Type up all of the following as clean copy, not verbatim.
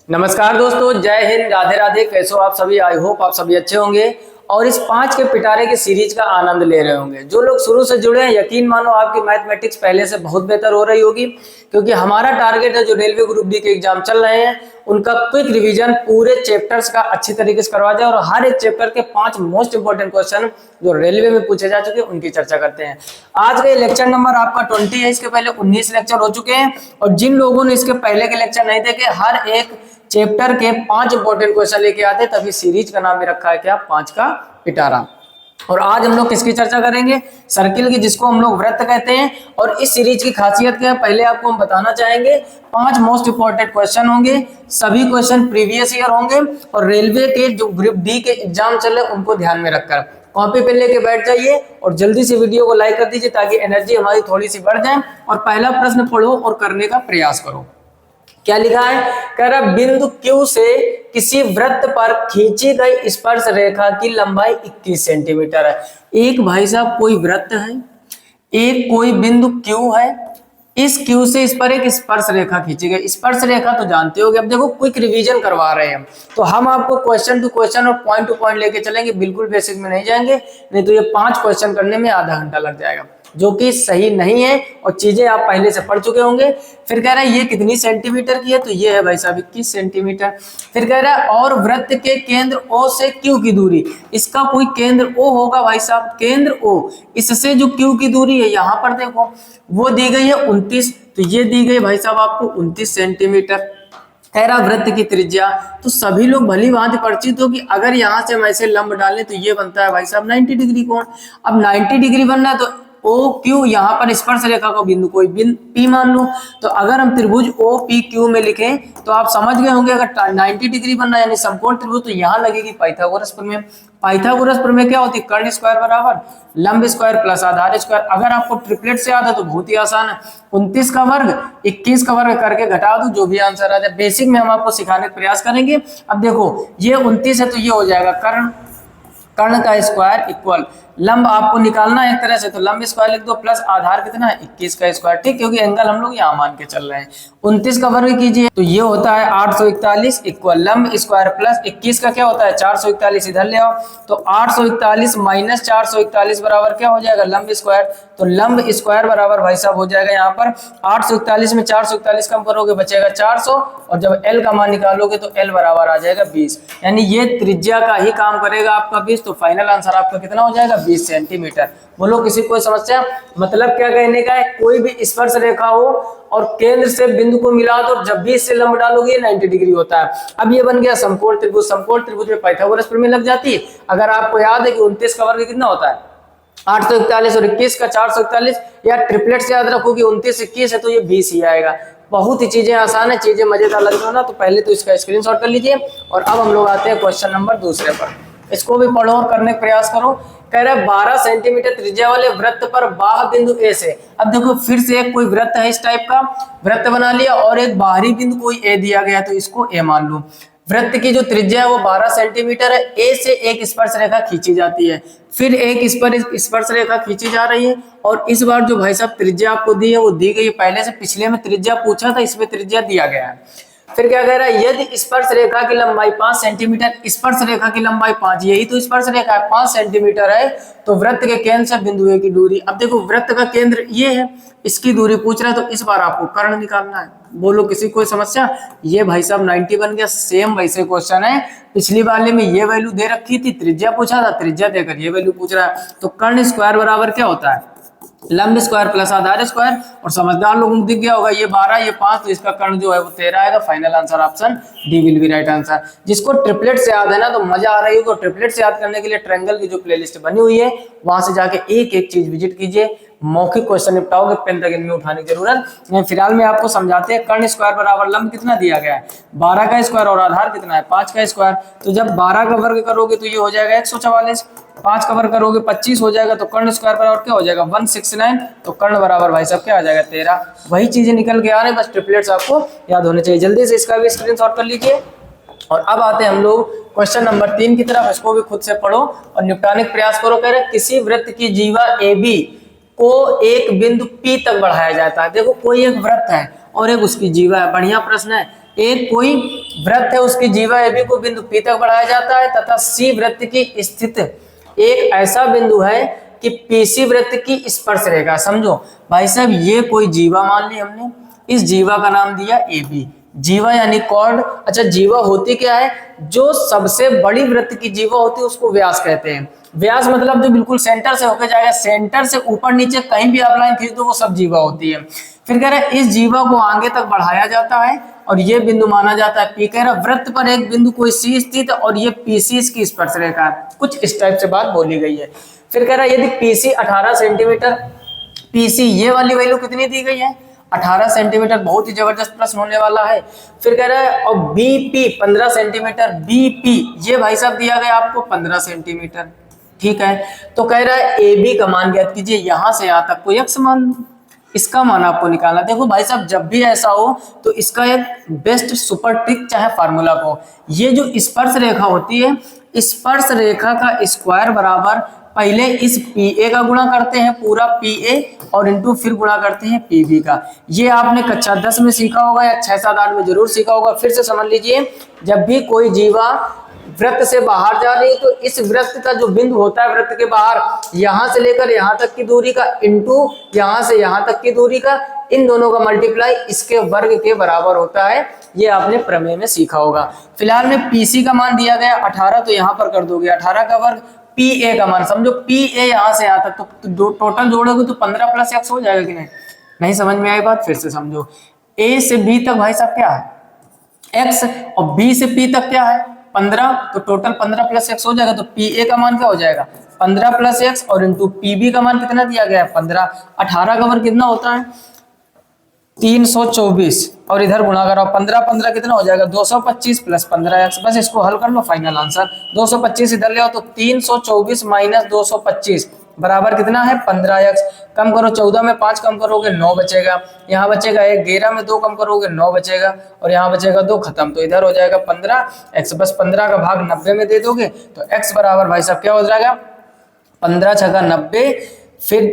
नमस्कार दोस्तों, जय हिंद, राधे राधे। कैसे हो आप सभी? आई होप आप सभी अच्छे होंगे और इस 5 के पिटारे की सीरीज का आनंद ले रहे होंगे। जो लोग शुरू से जुड़े हैं, यकीन मानो आपकी मैथमेटिक्स पहले से बहुत बेहतर हो रही होगी, क्योंकि हमारा टारगेट है जो रेलवे ग्रुप डी के एग्जाम चल रहे हैं उनका क्विक रिवीजन पूरे चैप्टर्स का अच्छी तरीके से करवा जाए और हर एक चैप्टर के 5 मोस्ट इंपोर्टेंट क्वेश्चन जो रेलवे में पूछे जा चुके हैं उनकी चर्चा करते हैं। आज का लेक्चर नंबर आपका 20 है। इसके पहले 19 लेक्चर हो चुके हैं और जिन लोगों ने इसके पहले के लेक्चर नहीं देखे, हर एक चैप्टर के 5 इंपॉर्टेंट क्वेश्चन लेके आते, तभी सीरीज का नाम भी रखा है क्या? 5 का पिटारा। और आज हम लोग किसकी चर्चा करेंगे? सर्किल की, जिसको हम लोग वृत्त कहते हैं। और इस सीरीज की खासियत क्या है, पहले आपको हम बताना चाहेंगे। 5 मोस्ट इंपॉर्टेंट क्वेश्चन होंगे, सभी क्वेश्चन प्रीवियस ईयर होंगे और रेलवे के जो ग्रुप डी के एग्जाम चल रहे उनको ध्यान में रखकर कॉपी पेन लेके बैठ जाइए और जल्दी से वीडियो को लाइक कर दीजिए ताकि एनर्जी हमारी थोड़ी सी बढ़ जाए। और पहला प्रश्न पढ़ो और करने का प्रयास करो। क्या लिखा है? कह रहा बिंदु Q से किसी वृत्त पर खींची गई स्पर्श रेखा की लंबाई 21 सेंटीमीटर है। एक भाई साहब कोई वृत्त है, एक कोई बिंदु Q है, इस Q से इस पर एक स्पर्श रेखा खींची गई। स्पर्श रेखा तो जानते होगे। अब देखो क्विक रिवीजन करवा रहे हैं तो हम आपको क्वेश्चन टू क्वेश्चन और पॉइंट टू पॉइंट लेके चलेंगे, बिल्कुल बेसिक में नहीं जाएंगे, नहीं तो ये 5 क्वेश्चन करने में आधा घंटा लग जाएगा, जो कि सही नहीं है और चीजें आप पहले से पढ़ चुके होंगे। फिर कह रहा है ये कितनी सेंटीमीटर की है, तो ये है भाई साहब 21 सेंटीमीटर। फिर कह रहा है और वृत्त के केंद्र O से Q की दूरी, इसका कोई केंद्र O होगा भाई साहब, केंद्र O, इससे जो Q की दूरी है यहाँ पर देखो वो दी गई है 29, तो ये दी गई भाई साहब आपको 29 सेंटीमीटर। कह रहा वृत्त की त्रिज्या, तो सभी लोग भली भांति परिचित हो कि अगर यहाँ से हम ऐसे लंब डालें तो ये बनता है भाई साहब 90 डिग्री कोण। अब 90 डिग्री बनना है तो ओ क्यू, यहाँ पर स्पर्श रेखा का बिंदु कोई बिंदु P मान लो। तो अगर हम त्रिभुज ओ पी क्यू में लिखें तो आप समझ गए होंगे, अगर 90 डिग्री बनना यानी समकोण त्रिभुज तो यहाँ लगेगी पाइथागोरस प्रमेय। पाइथागोरस प्रमेय क्या होती है? कर्ण स्क्वायर बराबर लंब स्क्वायर प्लस आधार स्क्वायर। अगर आपको ट्रिपलेट से याद है तो बहुत ही आसान है, 29 का वर्ग 21 का वर्ग करके घटा दो, जो भी आंसर आ जाए। बेसिक में हम आपको सिखाने का प्रयास करेंगे। अब देखो ये 29 है तो ये हो जाएगा कर्ण का स्क्वायर इक्वल लंब आपको निकालना है एक तरह से, तो लंब स्क्वायर लिख दो प्लस आधार कितना है 21 का स्क्वायर, ठीक, क्योंकि एंगल हम लोग यहाँ मान के चल रहे हैं। 29 का वर्ग कीजिए तो ये होता है 841 इक्वल लंब स्क्वायर प्लस 21 का क्या होता है 441, इधर ले आओ तो 841 माइनस 441 बराबर क्या हो जाएगा लंब स्क्वायर। तो लंब स्क्वायर बराबर भाई साहब हो जाएगा यहाँ पर 841 में 441 कम करोगे बचेगा 400 और जब L का मान निकालोगे तो L बराबर आ जाएगा 20, यानी ये त्रिज्या का ही काम करेगा आपका 20। तो फाइनल आंसर आपका कितना हो जाएगा 20 सेंटीमीटर। बोलो किसी कोई समस्या? मतलब क्या कहने का है, कोई भी स्पर्श रेखा हो और केंद्र से बिंदु को मिला दो, जब भी इससे लंब डालोगे 90 डिग्री होता है। अब ये बन गया समकोण त्रिभुज। समकोण त्रिभुज में पाइथागोरस प्रमेय लग जाती है। अगर आपको याद है कि 29 का वर्ग कितना होता है 841 और 21 का 441, या ट्रिपलेट से याद रखो कि 29 21 है तो ये 20 ही आएगा। बहुत ही चीजें आसान है, चीजें मजेदार लग रही हो ना, तो पहले तो इसका स्क्रीनशॉट कर लीजिए। और अब हम लोग आते हैं क्वेश्चन नंबर दूसरे पर, इसको भी पढ़ो और करने का प्रयास करो। कह रहा है 12 सेंटीमीटर त्रिज्या वाले वृत्त पर बाह्य बिंदु ए से, अब देखो फिर से एक कोई वृत्त है, इस टाइप का वृत्त बना लिया और एक बाहरी बिंदु कोई ए दिया गया तो इसको ए मान लो। वृत्त की जो त्रिज्या है वो 12 सेंटीमीटर है। ए से एक स्पर्श रेखा खींची जाती है, फिर एक स्पर्श रेखा खींची जा रही है और इस बार जो भाई साहब त्रिज्या आपको दी है वो दी गई है। पहले से पिछले में त्रिज्या पूछा था, इसमें त्रिज्या दिया गया है। फिर क्या कह रहा है, यदि स्पर्श रेखा की लंबाई 5 सेंटीमीटर, स्पर्श रेखा की लंबाई 5, यही तो स्पर्श रेखा है 5 सेंटीमीटर है, तो वृत्त के केंद्र से बिंदु ए की दूरी, अब देखो वृत्त का केंद्र ये है, इसकी दूरी पूछ रहा है, तो इस बार आपको कर्ण निकालना है। बोलो किसी कोई समस्या? ये भाई साहब 90 बन गया। सेम वैसे क्वेश्चन है, पिछली वाले में ये वैल्यू दे रखी थी, त्रिज्या पूछा था, त्रिज्या देकर ये वैल्यू पूछ रहा है। तो कर्ण स्क्वायर बराबर क्या होता है लंब स्क्वायर प्लस आधार स्क्वायर, और समझदार लोगों को दिख गया होगा ये 12 ये 5, तो इसका कर्ण जो है वो 13 आएगा। Final answer option D will be right answer. जिसको ट्रिपलेट से याद है ना तो मजा आ रही है, तो ट्रिपलेट से याद करने के लिए ट्रायंगल की जो प्लेलिस्ट बनी हुई है वहां से जाके एक एक चीज विजिट कीजिए, मौखिक क्वेश्चन निपटाओगे, पेन तक इनमें उठाने की जरूरत नहीं। फिलहाल में आपको समझाते हैं। कर्ण स्क्वायर बराबर लंब कितना दिया गया है 12 का स्क्वायर और आधार कितना है 5 का स्क्वायर, तो जब 12 का वर्ग करोगे तो ये हो जाएगा 144, 5 का वर्ग करोगे 25 हो जाएगा, तो कर्ण स्क्वायर बराबर क्या हो जाएगा 169, तो कर्ण बराबर भाई साहब क्या आ जाएगा 13। वही चीजें निकल के आ रहे हैं, बस ट्रिपलेट्स आपको याद होने चाहिए। जल्दी से इसका भी स्क्रीनशॉट कर लीजिए। और अब आते हैं हम लोग क्वेश्चन नंबर 3 की तरफ, इसको भी खुद से पढ़ो और निपटाने का प्रयास करो। कह रहे किसी वृत्त की जीवा AB को एक बिंदु P तक बढ़ाया जाता है। देखो कोई एक वृत्त है और एक उसकी जीवा है, बढ़िया प्रश्न है। एक कोई वृत्त है, उसकी जीवा AB को बिंदु P तक बढ़ाया जाता है, तथा C वृत्त की स्थित एक ऐसा बिंदु है कि PC वृत्त की स्पर्श रेखा। समझो भाई साहब, ये कोई जीवा मान ली हमने, इस जीवा का नाम दिया AB। जीवा यानी कॉर्ड। अच्छा, जीवा होती क्या है? जो सबसे बड़ी वृत्त की जीवा होती है उसको व्यास कहते हैं। व्यास मतलब जो बिल्कुल सेंटर से होकर जाएगा, सेंटर से ऊपर नीचे कहीं भी आप लाइन खींच दो वो सब जीवा होती है। फिर कह रहा है इस जीवा को आगे तक बढ़ाया जाता है और ये बिंदु माना जाता है P। कह रहा है वृत्त पर एक बिंदु कोई C स्थित और ये PC इसकी स्पर्श रेखा है। कुछ इस टाइप से बात बोली गई है। फिर कह रहा है यदि PC 18 सेंटीमीटर, PC ये वाली वैल्यू कितनी दी गई है? 18 सेंटीमीटर। बहुत ही जबरदस्त प्रश्न होने वाला है। फिर कह रहा है और BP 15 सेंटीमीटर, BP ये भाई साहब दिया गया आपको 15 सेंटीमीटर। ठीक है, तो कह रहा है AB का मान ज्ञात कीजिए, यहां से यहां तक को x मान लो, इसका मान आपको निकालना। देखो भाई साहब, जब भी ऐसा हो तो इसका एक बेस्ट सुपर ट्रिक चाहे फार्मूला को, ये जो स्पर्श रेखा होती है, स्पर्श रेखा का स्क्वायर बराबर पहले इस PA का गुणा करते हैं पूरा PA और इंटू फिर गुणा करते हैं PB का। ये आपने कक्षा 10 में सीखा होगा या 6, 7, 8 में जरूर सीखा होगा। फिर से समझ लीजिए, जब भी कोई जीवा वृत्त से बाहर जा रही है तो इस वृत्त का जो बिंदु होता है वृत्त के बाहर, यहां से लेकर यहां तक की दूरी का इंटू यहां से यहां तक की दूरी का, इन दोनों का मल्टीप्लाई इसके वर्ग के बराबर होता है। ये आपने प्रमेय में सीखा होगा। फिलहाल में PC का मान दिया गया 18, तो यहां पर कर दोगे 18 का वर्ग, PA का मान समझो, PA यहां से यहां तक तो टोटल जोड़ोगे तो 15 + x हो जाएगा कि नहीं? नहीं समझ में आई बात? फिर से समझो, A से B तक भाई साहब क्या है? x, और B से P तक क्या है? 15, तो टोटल 15 + x हो जाएगा। तो PA का मान क्या हो जाएगा? 15 + x और इंटू PB का मान कितना दिया गया है? 15। 18 का वर्ग कितना होता है? 324, और इधर गुणा करो 15 15 कितना हो जाएगा? 225 + 15x। बस इसको हल कर लो, फाइनल आंसर 225 इधर ले आओ तो 324 - 225 बराबर कितना है? 15x। कम करो, 14 में 5 कम करोगे 9 बचेगा, यहाँ बचेगा 1, 11 में 2 कम करोगे 9 बचेगा, और यहाँ बचेगा 2, खत्म। तो इधर हो जाएगा 15x। बस 15 का भाग 90 में दे दोगे तो x बराबर भाई साहब क्या हो जाएगा? 15 × 90, फिर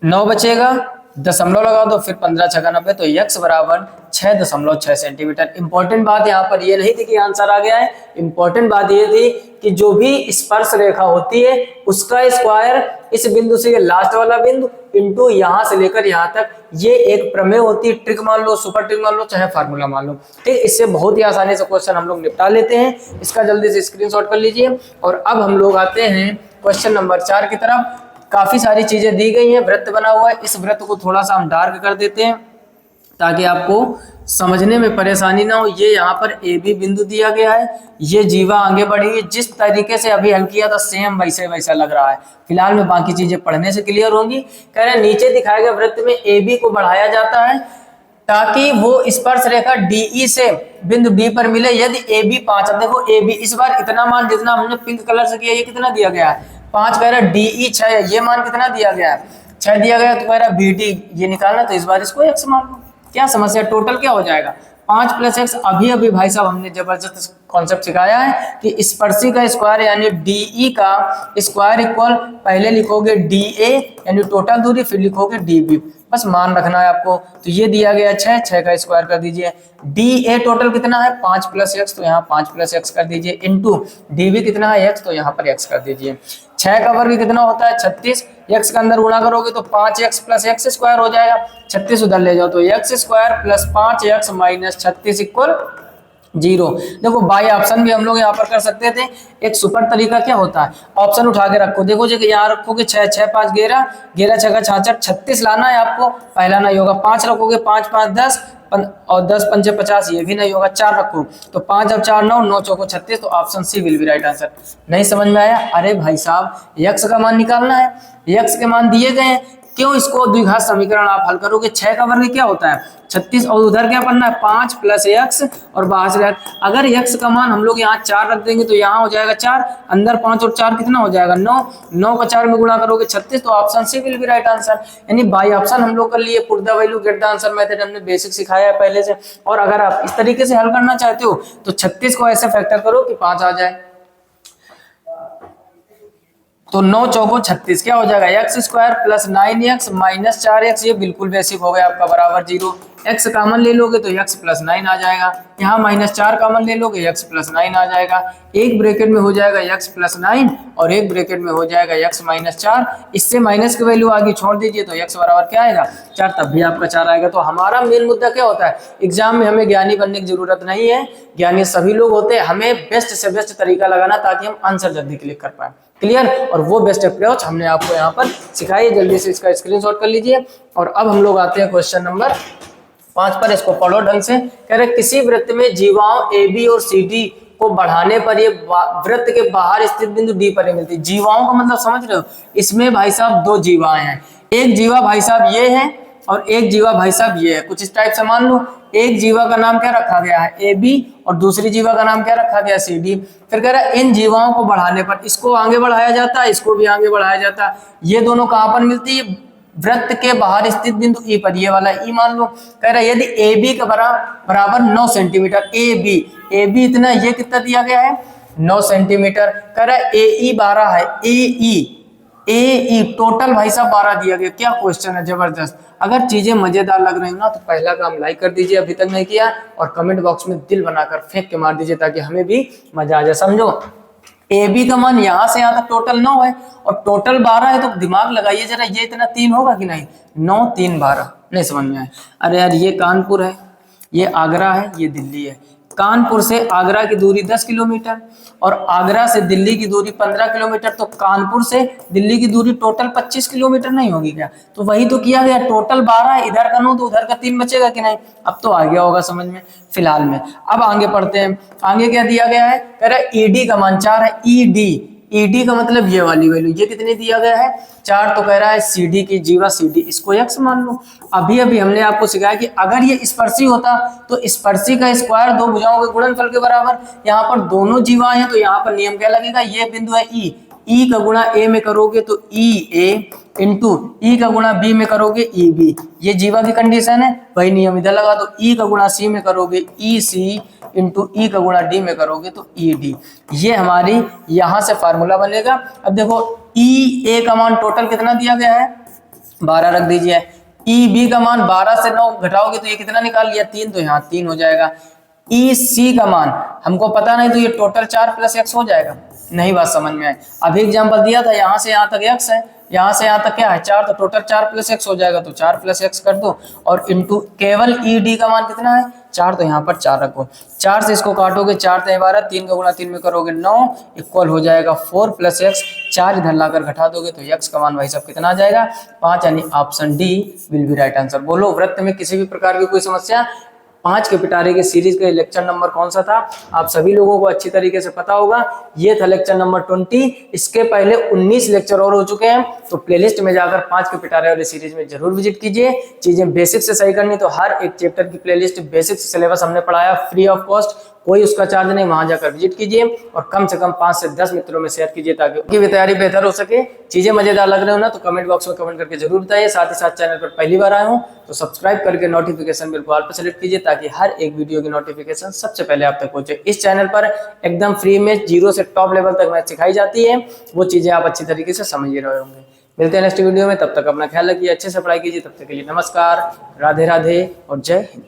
9 बचेगा, दशमलव लगा दो, फिर 15 × 90, तो x बराबर 6.6 सेंटीमीटर। इंपॉर्टेंट बात यहाँ पर ये नहीं थी कि आंसर आ गया है, इंपॉर्टेंट बात ये थी कि जो भी स्पर्श रेखा होती है उसका स्क्वायर इस बिंदु से लास्ट वाला बिंदु इंटू यहाँ से लेकर यहाँ तक, ये एक प्रमेय होती है। ट्रिक मान लो, सुपर ट्रिक मान लो, चाहे फार्मूला मान लो। ठीक, इससे बहुत ही आसानी से क्वेश्चन हम लोग निपटा लेते हैं। इसका जल्दी से स्क्रीनशॉट कर लीजिए। और अब हम लोग आते हैं क्वेश्चन नंबर 4 की तरफ। काफी सारी चीजें दी गई हैं, वृत्त बना हुआ है, इस वृत्त को थोड़ा सा हम डार्क कर देते हैं ताकि आपको समझने में परेशानी ना हो। ये यहाँ पर AB बिंदु दिया गया है, ये जीवा आगे बढ़ी है, जिस तरीके से अभी हल किया था सेम वैसे वैसा लग रहा है। फिलहाल में बाकी चीजें पढ़ने से क्लियर होंगी। कह रहे हैं नीचे दिखाए गए वृत्त में AB को बढ़ाया जाता है ताकि वो स्पर्श रेखा DE से बिंदु B पर मिले। यदि AB 5, अब देखो AB इस बार इतना मान जितना हमने पिंक कलर से किया, ये कितना दिया गया है? 5। कह रहा है DE 6 है, ये मान कितना दिया गया है? 6 दिया गया। तो कह रहा है BD ये निकालना, तो इस बार इसको x मान लो। क्या समस्या? टोटल क्या हो जाएगा? 5 + x। अभी भाई साहब हमने जबरदस्त कॉन्सेप्ट सिखाया है कि स्पर्शी का स्क्वायर यानी DE का स्क्वायर इक्वल पहले लिखोगे DA यानी टोटल दूरी, फिर लिखोगे DB। बस मान रखना है आपको। तो ये दिया गया 6 का स्क्वायर कर दीजिए। DA टोटल कितना है? 5 + x, तो यहाँ 5 + x कर दीजिए, इंटू DB कितना है? x, तो यहाँ पर x कर दीजिए। 6 का वर्ग कितना होता है? 36। x का अंदर गुणा करोगे तो 5x + x² हो जाएगा। 36 उधर ले जाओ तो x² + 5x - 36 = 0। देखो बाई ऑप्शन भी हम लोग यहाँ पर कर सकते थे। एक सुपर तरीका क्या होता है, ऑप्शन उठा के रखो। देखो जी यहाँ रखोगे 6 6 5 11, 11 6 66, 36 लाना है आपको, पहला नहीं होगा। 5 रखोगे, 5 5 10 और 10 5 50, ये भी नहीं होगा। 4 रखो तो 5 अब 4 9, 9 चौको 36, तो option C will be right answer. नहीं समझ में आया? अरे भाई साहब x का मान निकालना है, x के मान दिए गए हैं, क्यों इसको द्विघात समीकरण आप हल करोगे। 6 का वर्ग क्या होता है? 36, और उधर क्या पढ़ना है? 5 + x और बाहर से अगर x का मान हम लोग यहाँ 4 रख देंगे तो यहाँ हो जाएगा 4, अंदर 5 और 4 कितना हो जाएगा? 9, 9 का 4 में गुणा करोगे 36, तो option C will be right answer. यानी बाई ऑप्शन हम लोग कर लिए। Put the value get the answer method हमने बेसिक सिखाया है पहले से। और अगर आप इस तरीके से हल करना चाहते हो तो 36 को ऐसे फैक्टर करो कि 5 आ जाए, तो 9 चौको 36 क्या हो जाएगा? x² + 9x - 4x, ये बिल्कुल बेसिक हो गया आपका, बराबर 0। x कॉमन ले लोगे तो x प्लस 9 आ जाएगा, यहाँ -4 कॉमन ले लोगे x प्लस 9 आ जाएगा, एक ब्रैकेट में हो जाएगा x प्लस 9 और एक ब्रैकेट में हो जाएगा x माइनस 4, इससे माइनस की वैल्यू आगे छोड़ दीजिए तो x बराबर क्या आएगा 4, तब भी आपका 4 आएगा। तो हमारा मेन मुद्दा क्या होता है, एग्जाम में हमें ज्ञानी बनने की जरूरत नहीं है, ज्ञानी सभी लोग होते हैं, हमें बेस्ट से बेस्ट तरीका लगाना ताकि हम आंसर जल्दी क्लिक कर पाए। क्लियर, और वो बेस्ट अप्रोच हमने आपको यहाँ पर सिखाई है, जल्दी से इसका स्क्रीनशॉट कर लीजिए। और अब हम लोग आते हैं क्वेश्चन नंबर 5 पर, इसको पढ़ो ढंग से। कह रहे किसी वृत्त में जीवाओं ए बी और सी डी को बढ़ाने पर ये वृत्त के बाहर स्थित बिंदु डी पर मिलती है। जीवाओं का मतलब समझ रहे हो, इसमें भाई साहब दो जीवाएं हैं, एक जीवा भाई साहब ये है और एक जीवा भाई साहब ये है, कुछ इस टाइप से मान लो। एक जीवा का नाम क्या रखा गया है ए बी और दूसरी जीवा का नाम क्या रखा गया सी डी। फिर कह रहा है इन जीवाओं को बढ़ाने पर इसको आगे बढ़ाया जाता है, इसको भी आगे बढ़ाया जाता है, ये दोनों कहां पर मिलती है, वृत्त के बाहर स्थित बिंदु ई पर, ये वाला ई मान लो। कह रहा है यदि ए बी का बराबर 9 सेंटीमीटर, ए बी इतना, ये कितना दिया गया है 9 सेंटीमीटर। कह रहा है ए ई 12 है, ए ई टोटल भाई साहब 12 दिया गया। क्या क्वेश्चन है, जबरदस्त। अगर चीजें मजेदार लग रही हो ना तो पहला काम लाइक कर दीजिए, अभी तक नहीं किया, और कमेंट बॉक्स में दिल बनाकर फेंक के मार दीजिए ताकि हमें भी मजा आ जाए। समझो ए बी का मान यहाँ से यहाँ तक टोटल 9 है और टोटल 12 है, तो दिमाग लगाइए जरा, ये इतना 3 होगा कि नहीं, 9 3 12, नहीं समझ में आए। अरे यार ये कानपुर है, ये आगरा है, ये दिल्ली है, कानपुर से आगरा की दूरी 10 किलोमीटर और आगरा से दिल्ली की दूरी 15 किलोमीटर, तो कानपुर से दिल्ली की दूरी टोटल 25 किलोमीटर नहीं होगी क्या, तो वही तो किया गया, टोटल 12 है, इधर का 9 तो उधर का 3 बचेगा कि नहीं, अब तो आ गया होगा समझ में फिलहाल में। अब आगे पढ़ते हैं, आगे क्या दिया गया है, कह रहा है ईडी का मान 4 है, ईडी का मतलब ये वाली वैल्यू, ये कितनी दिया गया है 4, तो कह रहा है सीडी की जीवा सीडी, इसको x मान लो। अभी हमने आपको सिखाया कि अगर ये स्पर्शी होता तो स्पर्शी का स्क्वायर दो भुजाओं के गुणनफल के बराबर, यहाँ पर दोनों जीवा हैं तो यहाँ पर नियम क्या लगेगा, ये बिंदु है ई का गुणा ए में करोगे तो ई ए इंटू ई का गुणा बी में करोगे ई बी, ये जीवा की कंडीशन है, वही नियम इधर लगा दो, ई का गुणा सी में करोगे ई सी इंटू ई का गुणा डी में करोगे तो ई डी, ये हमारी यहां से फार्मूला बनेगा। अब देखो ई ए का मान टोटल कितना दिया गया है 12 रख दीजिए, ई बी का मान 12 से 9 घटाओगे तो ये कितना निकाल लिया 3, तो यहाँ 3 हो जाएगा। ई सी का मान हमको पता नहीं तो ये टोटल 4 प्लस x हो जाएगा, नहीं बात समझ में आए। अभी एग्जाम्पल दिया था यहाँ से यहाँ तक x है, यहाँ से यहाँ तक क्या है 4, तो टोटल 4 प्लस x हो जाएगा, तो 4 प्लस x कर दो और इंटू केवल ई डी का मान कितना है 4, तो यहाँ पर 4 रखो, 4 से इसको काटोगे 4 से 12, 3 का गुणा 3 में करोगे 9 इक्वल हो जाएगा 4 प्लस x, 4 इधर लाकर घटा दोगे तो x का मान भाई साहब कितना आ जाएगा 5, यानी option D will be right answer. बोलो वृत्त में किसी भी प्रकार की कोई समस्या, 5 के पिटारे के सीरीज का लेक्चर नंबर कौन सा था आप सभी लोगों को अच्छी तरीके से पता होगा, ये था लेक्चर नंबर 20। इसके पहले 19 लेक्चर और हो चुके हैं, तो प्लेलिस्ट में जाकर 5 के पिटारे वाले सीरीज में जरूर विजिट कीजिए। चीजें बेसिक से सही करनी तो हर एक चैप्टर की प्लेलिस्ट बेसिक सिलेबस हमने पढ़ाया फ्री ऑफ कॉस्ट, कोई उसका चार्ज नहीं, वहां जाकर विजिट कीजिए और कम से कम 5 से 10 मित्रों में शेयर कीजिए ताकि उनकी भी तैयारी बेहतर हो सके। चीजें मजेदार लग रही हो ना तो कमेंट बॉक्स में कमेंट करके जरूर बताइए। साथ ही साथ चैनल पर पहली बार आए हो तो सब्सक्राइब करके नोटिफिकेशन बिल को ऑल पर सेलेक्ट कीजिए ताकि हर एक वीडियो की नोटिफिकेशन सबसे पहले आप तक पहुंचे। इस चैनल पर एकदम फ्री में 0 से टॉप लेवल तक मैथ सिखाई जाती है, वो चीजें आप अच्छी तरीके से समझ ही रहे होंगे। मिलते हैं नेक्स्ट वीडियो में, तब तक अपना ख्याल रखिए, अच्छे से पढ़ाई कीजिए। तब तक के लिए नमस्कार, राधे राधे और जय हिंद।